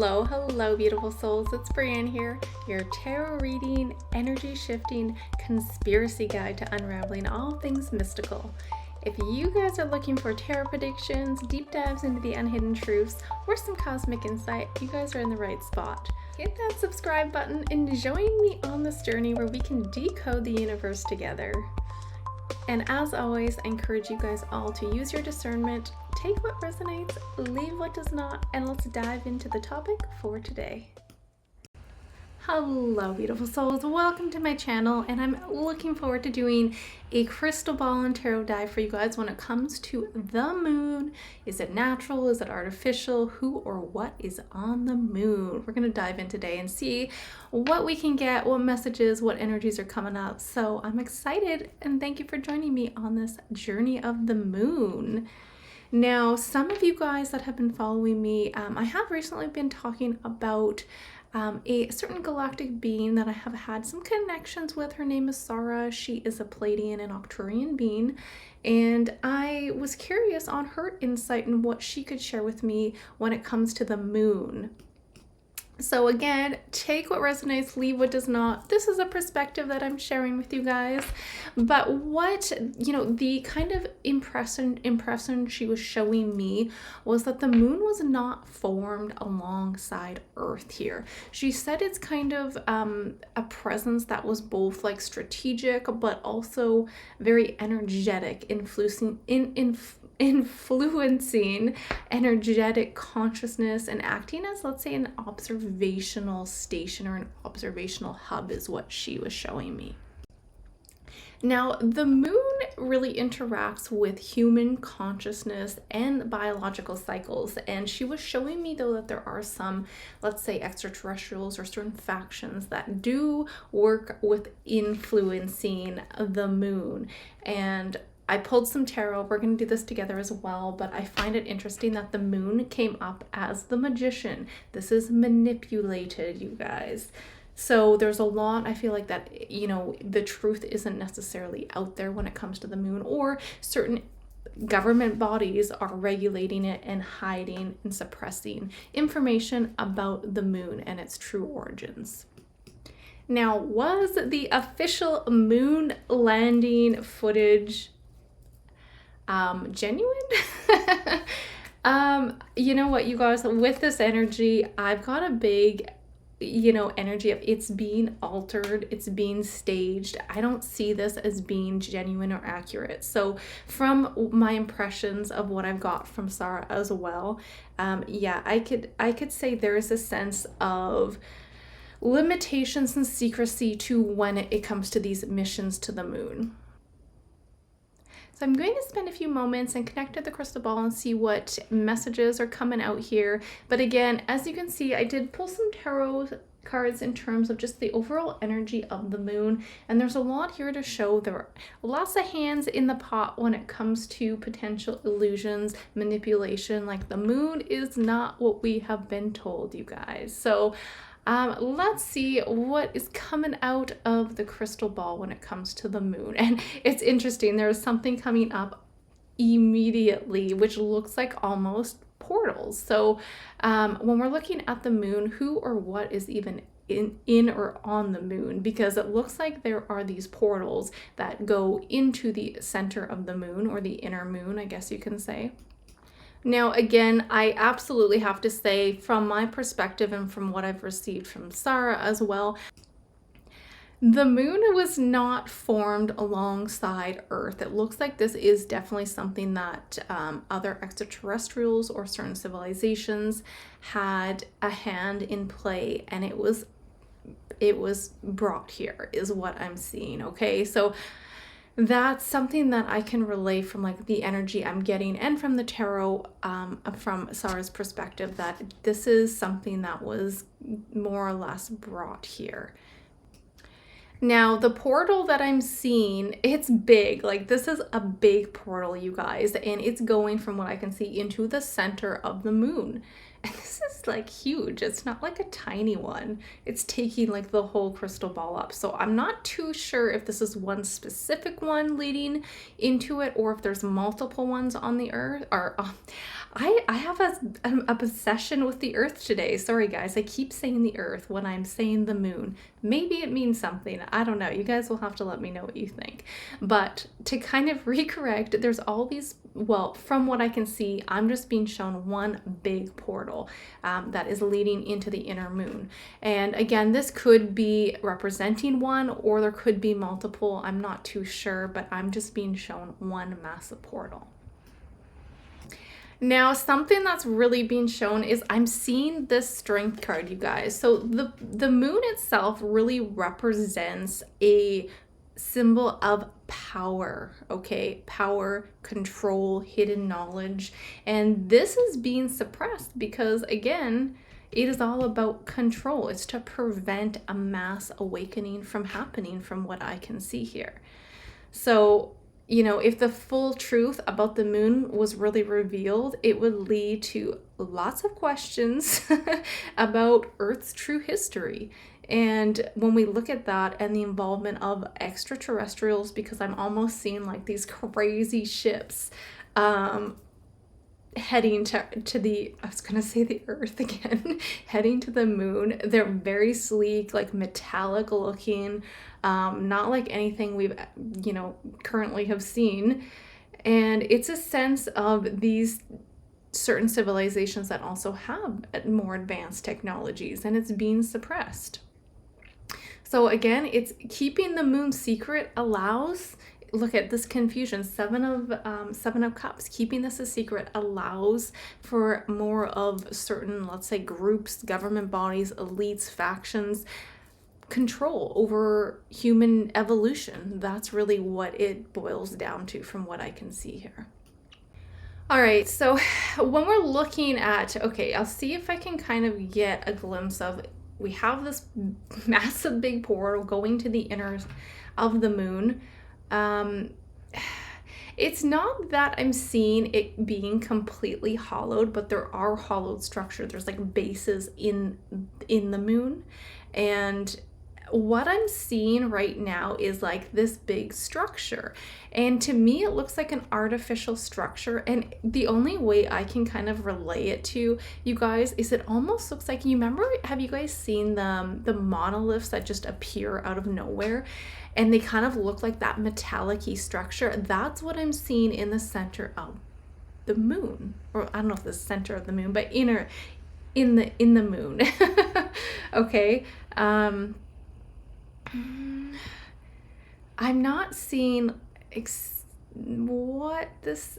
Hello, beautiful souls. It's Breanne here, your tarot reading, energy shifting, conspiracy guide to unraveling all things mystical. If you guys are looking for tarot predictions, deep dives into the unhidden truths, or some cosmic insight, you guys are in the right spot. Hit that subscribe button and join me on this journey where we can decode the universe together. And as always, I encourage you guys all to use your discernment, take what resonates, leave what does not, and let's dive into the topic for today. Hello, beautiful souls. Welcome to my channel, and I'm looking forward to doing a crystal ball and tarot dive for you guys when it comes to the moon. Is it natural? Is it artificial? Who or what is on the moon? We're going to dive in today and see what we can get, what messages, what energies are coming up. So I'm excited, and thank you for joining me on this journey of the moon. Now, some of you guys that have been following me, I have recently been talking about a certain galactic being that I have had some connections with. Her name is Sarah. She is a Pleiadian and Arcturian being, and I was curious on her insight and what she could share with me when it comes to the moon. So again, take what resonates, leave what does not. This is a perspective that I'm sharing with you guys. But what, the kind of impression she was showing me was that the moon was not formed alongside Earth here. She said it's kind of a presence that was both like strategic, but also very energetic, influencing energetic consciousness and acting as, let's say, an observational station or an observational hub is what she was showing me. Now, the moon really interacts with human consciousness and biological cycles, and she was showing me though that there are some, let's say, extraterrestrials or certain factions that do work with influencing the moon. And I pulled some tarot. We're going to do this together as well, but I find it interesting that the moon came up as the magician. This is manipulated, you guys. So there's a lot, I feel like, that, the truth isn't necessarily out there when it comes to the moon, or certain government bodies are regulating it and hiding and suppressing information about the moon and its true origins. Now, was the official moon landing footage genuine? You know what, you guys, with this energy, I've got a big, energy of it's being altered, it's being staged. I don't see this as being genuine or accurate. So from my impressions of what I've got from Sarah as well, I could say there is a sense of limitations and secrecy to when it comes to these missions to the moon. So I'm going to spend a few moments and connect to the crystal ball and see what messages are coming out here. But again, as you can see, I did pull some tarot cards in terms of just the overall energy of the moon. And there's a lot here to show. There are lots of hands in the pot when it comes to potential illusions, manipulation. Like, the moon is not what we have been told, you guys. So let's see what is coming out of the crystal ball when it comes to the moon. And it's interesting, there's something coming up immediately, which looks like almost portals. So when we're looking at the moon, who or what is even in or on the moon? Because it looks like there are these portals that go into the center of the moon, or the inner moon, I guess you can say. Now, again, I absolutely have to say, from my perspective and from what I've received from Sarah as well, the moon was not formed alongside Earth. It looks like this is definitely something that other extraterrestrials or certain civilizations had a hand in play, and it was brought here, is what I'm seeing. Okay, so that's something that I can relay from, like, the energy I'm getting and from the tarot, from Sarah's perspective, that this is something that was more or less brought here. Now, the portal that I'm seeing, it's big. Like, this is a big portal, you guys, and it's going, from what I can see, into the center of the moon. And this is like huge. It's not like a tiny one. It's taking like the whole crystal ball up. So I'm not too sure if this is one specific one leading into it, or if there's multiple ones on the earth, or I have an obsession with the earth today. Sorry, guys. I keep saying the earth when I'm saying the moon. Maybe it means something. I don't know. You guys will have to let me know what you think. But to kind of recorrect, there's all these, well, from what I can see, I'm just being shown one big portal that is leading into the inner moon. And again, this could be representing one, or there could be multiple. I'm not too sure, but I'm just being shown one massive portal. Now, something that's really being shown is I'm seeing this strength card, you guys. So the moon itself really represents a symbol of power, okay? Power, control, hidden knowledge. And this is being suppressed because, again, it is all about control. It's to prevent a mass awakening from happening, from what I can see here. So, you know, if the full truth about the moon was really revealed, it would lead to lots of questions about Earth's true history. And when we look at that and the involvement of extraterrestrials, because I'm almost seeing like these crazy ships heading to the, I was gonna say the earth again, heading to the moon. They're very sleek, like metallic looking, not like anything we've, you know, currently have seen. And it's a sense of these certain civilizations that also have more advanced technologies, and it's being suppressed. So again, it's keeping the moon secret allows, look at this confusion, seven of cups, keeping this a secret allows for more of certain, let's say, groups, government bodies, elites, factions, control over human evolution. That's really what it boils down to from what I can see here. All right, so when we're looking at, okay, I'll see if I can kind of get a glimpse of, we have this massive big portal going to the inner of the moon. It's not that I'm seeing it being completely hollowed, but there are hollowed structures. There's like bases in the moon. And what I'm seeing right now is like this big structure. And to me, it looks like an artificial structure. And the only way I can kind of relay it to you guys is it almost looks like, you remember, have you guys seen the monoliths that just appear out of nowhere? And they kind of look like that metallic-y structure. That's what I'm seeing in the center of the moon. Or I don't know if the center of the moon, but in the moon. Okay. I'm not seeing what this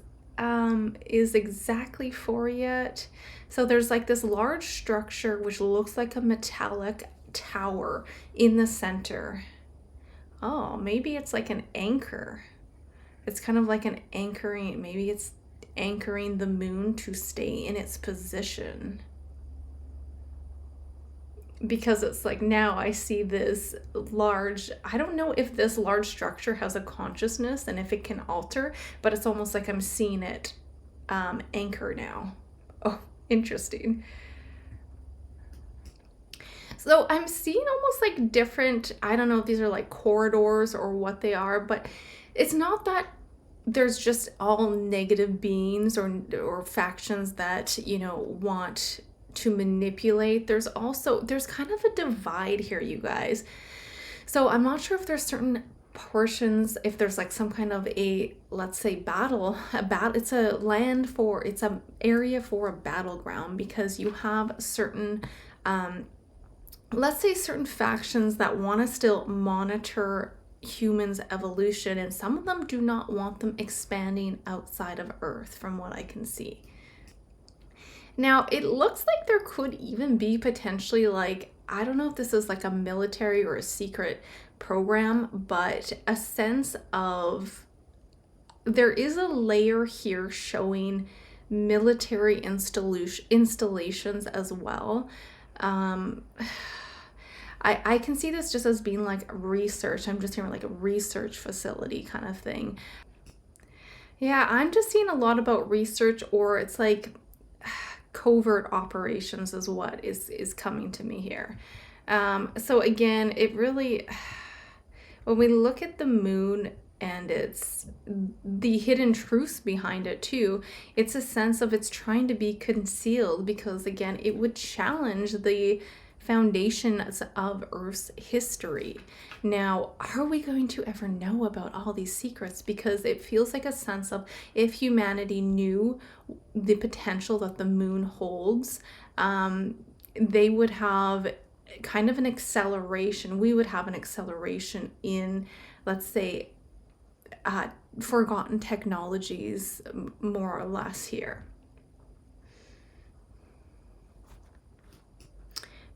is exactly for yet. So there's like this large structure which looks like a metallic tower in the center. Oh, maybe it's like an anchor. It's kind of like an anchoring, maybe it's anchoring the moon to stay in its position. Because it's like, now I see this large, I don't know if this large structure has a consciousness and if it can alter, but it's almost like I'm seeing it anchor now. Oh, interesting. So I'm seeing almost like different, I don't know if these are like corridors or what they are, but it's not that there's just all negative beings or factions that, you know, want to manipulate. There's kind of a divide here, you guys. So I'm not sure if there's certain portions, if there's like some kind of a, let's say, battle, it's an area for a battleground, because you have certain let's say certain factions that want to still monitor humans' evolution, and some of them do not want them expanding outside of Earth, from what I can see. Now, it looks like there could even be potentially, like, I don't know if this is like a military or a secret program, but a sense of, there is a layer here showing military installations as well. I can see this just as being like research. I'm just hearing like a research facility kind of thing. Yeah, I'm just seeing a lot about research, or it's like covert operations is what is coming to me here. So again, it really, when we look at the moon, and it's the hidden truths behind it too. It's a sense of it's trying to be concealed because, again, it would challenge the foundations of Earth's history. Now, are we going to ever know about all these secrets? Because it feels like a sense of if humanity knew the potential that the moon holds, they would have kind of an acceleration. We would have an acceleration in, let's say, forgotten technologies, more or less here.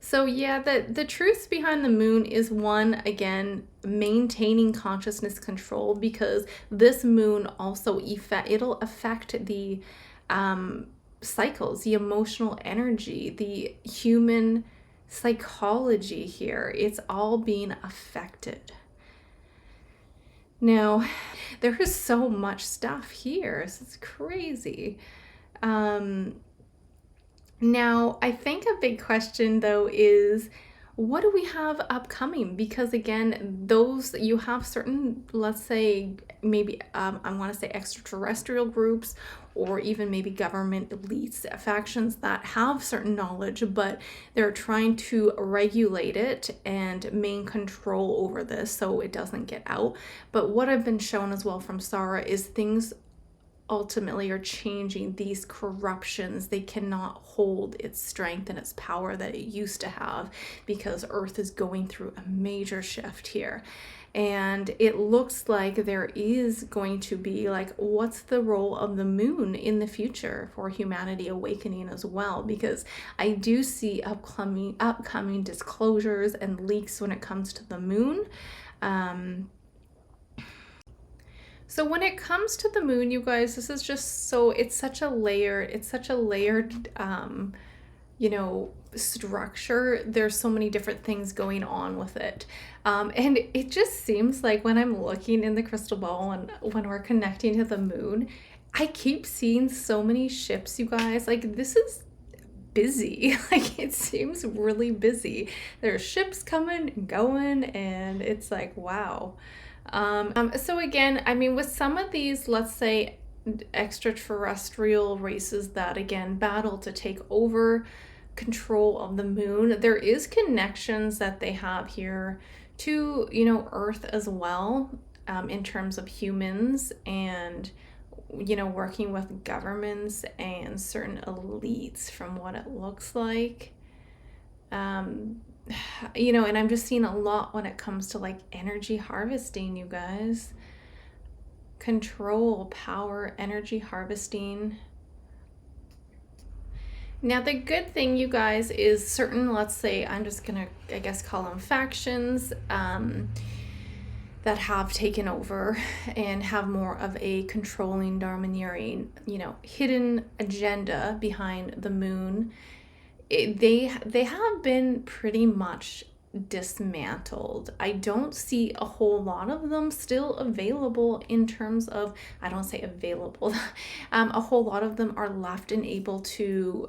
So yeah, the truth behind the moon is, one, again, maintaining consciousness control, because this moon also it'll affect the cycles, the emotional energy, the human psychology here. It's all being affected. Now, there is so much stuff here. It's crazy. Now, I think a big question though is, what do we have upcoming? Because again, those, you have certain, let's say, maybe I want to say extraterrestrial groups, or even maybe government elites, factions that have certain knowledge, but they're trying to regulate it and maintain control over this so it doesn't get out. But what I've been shown as well from Sarah is things ultimately are changing. These corruptions, they cannot hold its strength and its power that it used to have, because Earth is going through a major shift here. And it looks like there is going to be, like, what's the role of the moon in the future for humanity awakening as well? Because I do see upcoming disclosures and leaks when it comes to the moon. So when it comes to the moon, you guys, this is just so, it's such a layered, structure. There's so many different things going on with it. And it just seems like when I'm looking in the crystal ball and when we're connecting to the moon, I keep seeing so many ships, you guys. Like, this is busy. Like, it seems really busy. There's ships coming and going, and it's like, wow. So again, I mean, with some of these, let's say, extraterrestrial races that, again, battle to take over control of the moon, there is connections that they have here to, Earth as well, in terms of humans and, working with governments and certain elites from what it looks like. And I'm just seeing a lot when it comes to, like, energy harvesting, you guys. Control, power, energy harvesting. Now, the good thing, you guys, is certain, let's say, I'm just gonna, I guess, call them factions, that have taken over and have more of a controlling, domineering, hidden agenda behind the moon. They have been pretty much dismantled. I don't see a whole lot of them still available in terms of, I don't say available, a whole lot of them are left and able to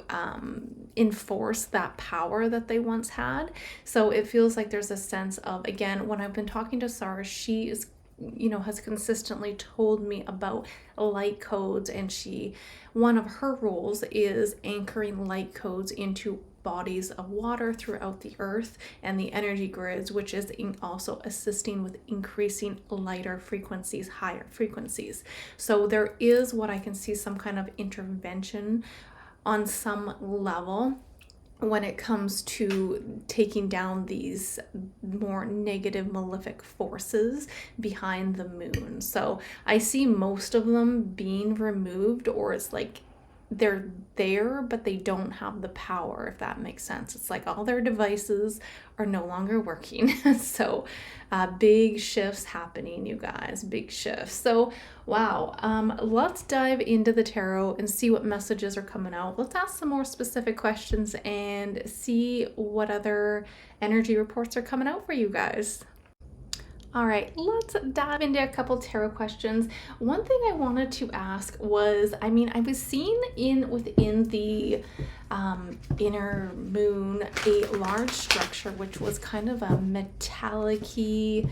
enforce that power that they once had. So it feels like there's a sense of, again, when I've been talking to Sarah, she is, has consistently told me about light codes, and one of her roles is anchoring light codes into bodies of water throughout the earth and the energy grids, which is also assisting with increasing lighter frequencies, higher frequencies. So there is, what I can see, some kind of intervention on some level when it comes to taking down these more negative, malefic forces behind the moon. So I see most of them being removed, or it's like they're there, but they don't have the power, if that makes sense. It's like all their devices are no longer working. So big shifts happening, you guys, big shifts. So wow, let's dive into the tarot and see what messages are coming out. Let's ask some more specific questions and see what other energy reports are coming out for you guys. All right, let's dive into a couple tarot questions. One thing I wanted to ask was, I was seeing within the inner moon a large structure, which was kind of a metallic-y,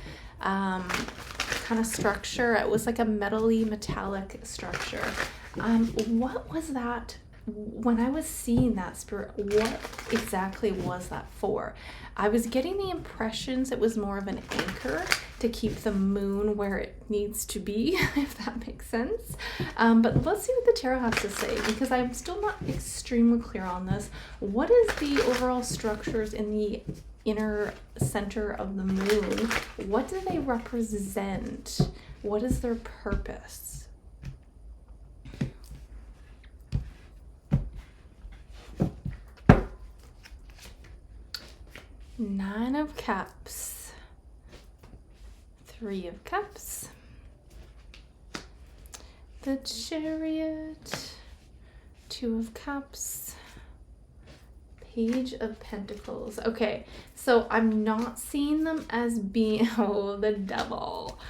kind of structure. It was like a metallic structure. What was that? When I was seeing that spirit, what exactly was that for? I was getting the impressions it was more of an anchor to keep the moon where it needs to be, if that makes sense. But let's see what the tarot has to say, because I'm still not extremely clear on this. What is the overall structures in the inner center of the moon? What do they represent? What is their purpose? Nine of Cups, Three of Cups, the Chariot, Two of Cups, Page of Pentacles. Okay, so I'm not seeing them as being, oh, the Devil.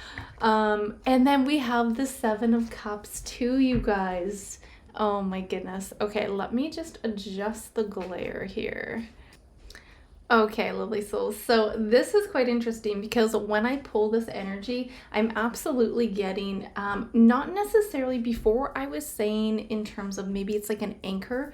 And then we have the Seven of Cups too, you guys. Oh my goodness. Okay, let me just adjust the glare here. Okay, lovely souls. So this is quite interesting because when I pull this energy, I'm absolutely getting, not necessarily before I was saying in terms of maybe it's like an anchor.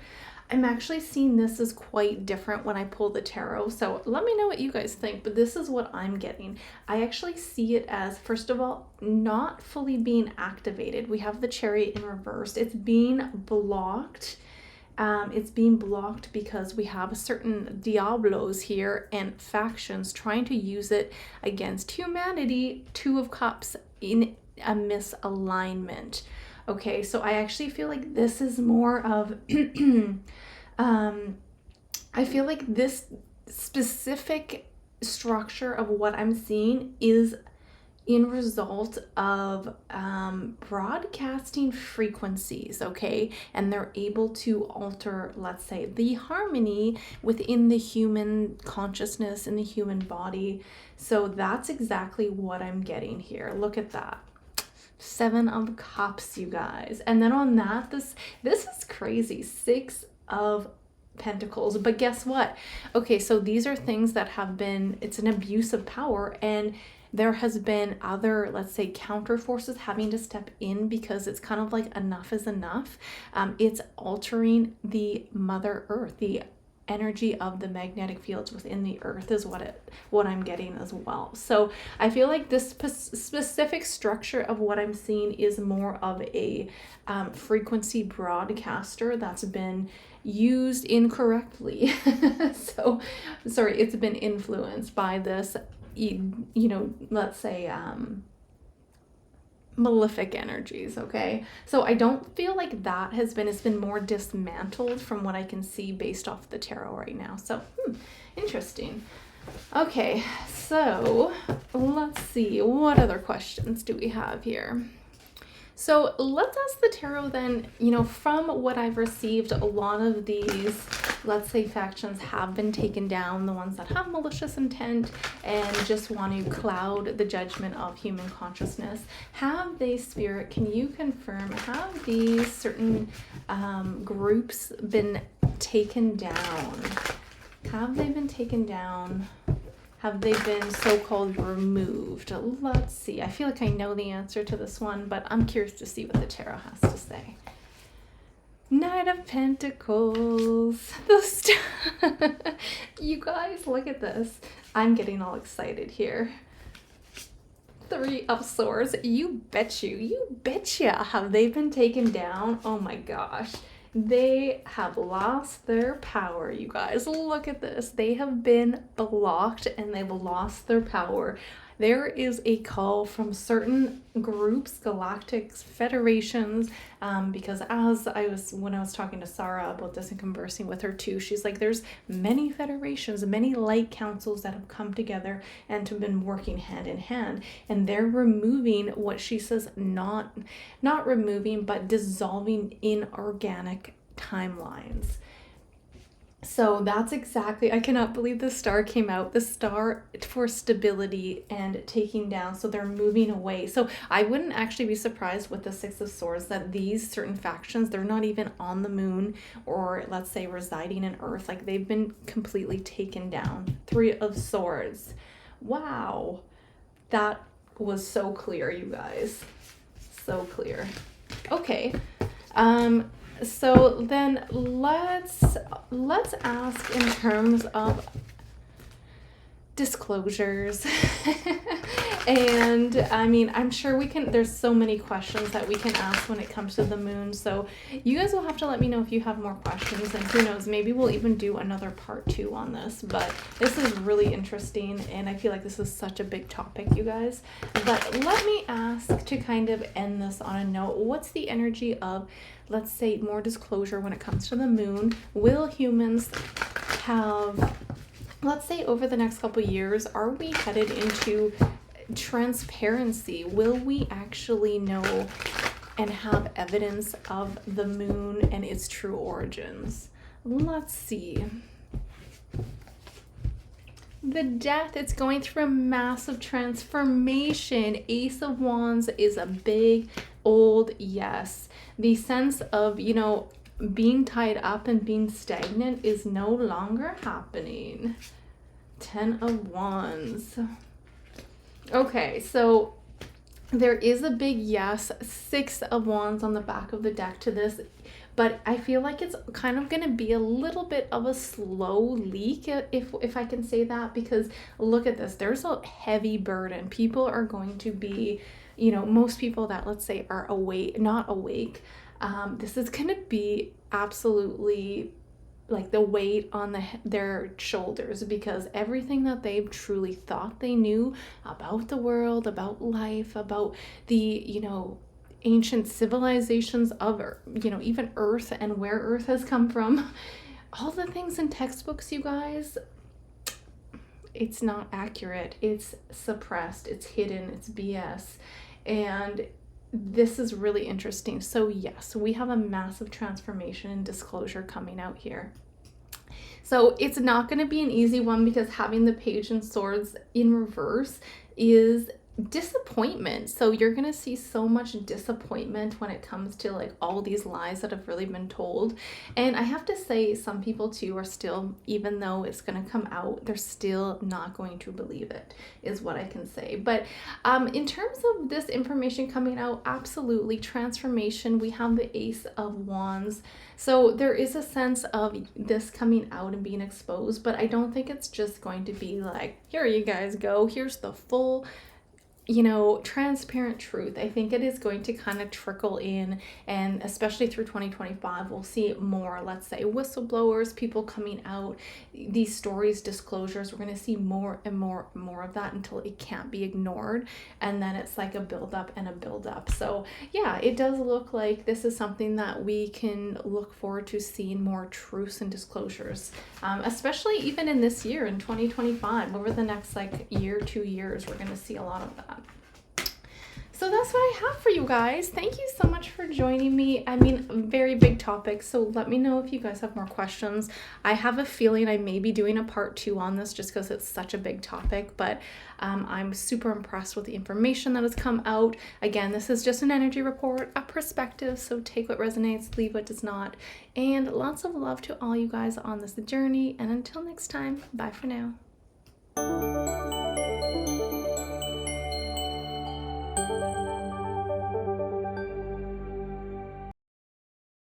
I'm actually seeing this as quite different when I pull the tarot. So let me know what you guys think, but this is what I'm getting. I actually see it as, first of all, not fully being activated. We have the Chariot in reverse. It's being blocked. It's being blocked because we have certain Diablos here and factions trying to use it against humanity. Two of Cups in a misalignment. Okay, so I actually feel like this is more of, I feel like this specific structure of what I'm seeing is in result of broadcasting frequencies, okay? And they're able to alter, let's say, the harmony within the human consciousness and the human body. So that's exactly what I'm getting here. Look at that. Seven of Cups, you guys. And then on that, this is crazy. Six of Pentacles. But guess what? Okay, so these are things that have been, it's an abuse of power, and there has been other, let's say, counter forces having to step in because it's kind of like enough is enough. It's altering the Mother Earth, the energy of the magnetic fields within the earth is what I'm getting as well. So I feel like this specific structure of what I'm seeing is more of a frequency broadcaster that's been used incorrectly. So sorry, it's been influenced by this, you know, let's say malefic energies. Okay, so I don't feel like that has been, it's been more dismantled from what I can see based off the tarot right now. So interesting. Okay, so let's see, what other questions do we have here? So let's ask the tarot then, you know, from what I've received, a lot of these, let's say, factions have been taken down, the ones that have malicious intent and just want to cloud the judgment of human consciousness. Have they, Spirit, can you confirm, have these certain groups been taken down? Have they been taken down? Have they been so-called removed? Let's see. I feel like I know the answer to this one, but I'm curious to see what the tarot has to say. Knight of Pentacles. You guys, look at this. I'm getting all excited here. Three of Swords. You betcha. Have they been taken down? Oh my gosh. They have lost their power, you guys. Look at this. They have been blocked and they've lost their power. There is a call from certain groups, galactic federations, because when I was talking to Sarah about this and conversing with her too, she's like, there's many federations, many light councils that have come together and have been working hand in hand, and they're removing what she says, not removing, but dissolving inorganic timelines. So that's exactly, I cannot believe the star came out, the star for stability and taking down. So they're moving away. So I wouldn't actually be surprised with the Six of Swords that these certain factions, they're not even on the moon or let's say residing in Earth. Like they've been completely taken down. Three of Swords. Wow. That was so clear, you guys. So clear. Okay. So then let's ask in terms of disclosures. And I mean, I'm sure there's so many questions that we can ask when it comes to the moon. So you guys will have to let me know if you have more questions, and who knows, maybe we'll even do another part 2 on this. But this is really interesting, and I feel like this is such a big topic, you guys. But let me ask, to kind of end this on a note, what's the energy of, let's say, more disclosure when it comes to the moon? Will humans have, let's say, over the next couple years, are we headed into transparency? Will we actually know and have evidence of the moon and its true origins? Let's see. The Death, it's going through a massive transformation. Ace of Wands is a big old yes. The sense of, you know, being tied up and being stagnant is no longer happening. 10 of Wands. Okay, so there is a big yes. 6 of Wands on the back of the deck to this, but I feel like it's kind of going to be a little bit of a slow leak, if I can say that, because look at this. There's a heavy burden. People are going to be, you know, most people that, let's say, are not awake, this is going to be absolutely like the weight on their shoulders, because everything that they've truly thought they knew about the world, about life, about the, you know, ancient civilizations of, you know, even Earth and where Earth has come from, all the things in textbooks, you guys, it's not accurate. It's suppressed, it's hidden, it's BS. And this is really interesting. So yes, we have a massive transformation and disclosure coming out here. So it's not going to be an easy one, because having the Page of Swords in reverse is disappointment. So you're going to see so much disappointment when it comes to like all these lies that have really been told. And I have to say, some people too are still, even though it's going to come out, they're still not going to believe it, is what I can say. But in terms of this information coming out, absolutely transformation. We have the Ace of Wands. So there is a sense of this coming out and being exposed, but I don't think it's just going to be like, here you guys go, here's the full, you know, transparent truth. I think it is going to kind of trickle in, and especially through 2025, we'll see more, let's say, whistleblowers, people coming out, these stories, disclosures. We're going to see more and more of that until it can't be ignored. And then it's like a buildup and a buildup. So yeah, it does look like this is something that we can look forward to seeing more truths and disclosures, especially even in this year, in 2025, over the next like year, 2 years, we're going to see a lot of that. So that's what I have for you guys. Thank you so much for joining me. I mean, very big topic, so let me know if you guys have more questions. I have a feeling I may be doing a part 2 on this, just because it's such a big topic, but I'm super impressed with the information that has come out. Again, this is just an energy report, a perspective, so take what resonates, leave what does not, and lots of love to all you guys on this journey, and until next time, bye for now.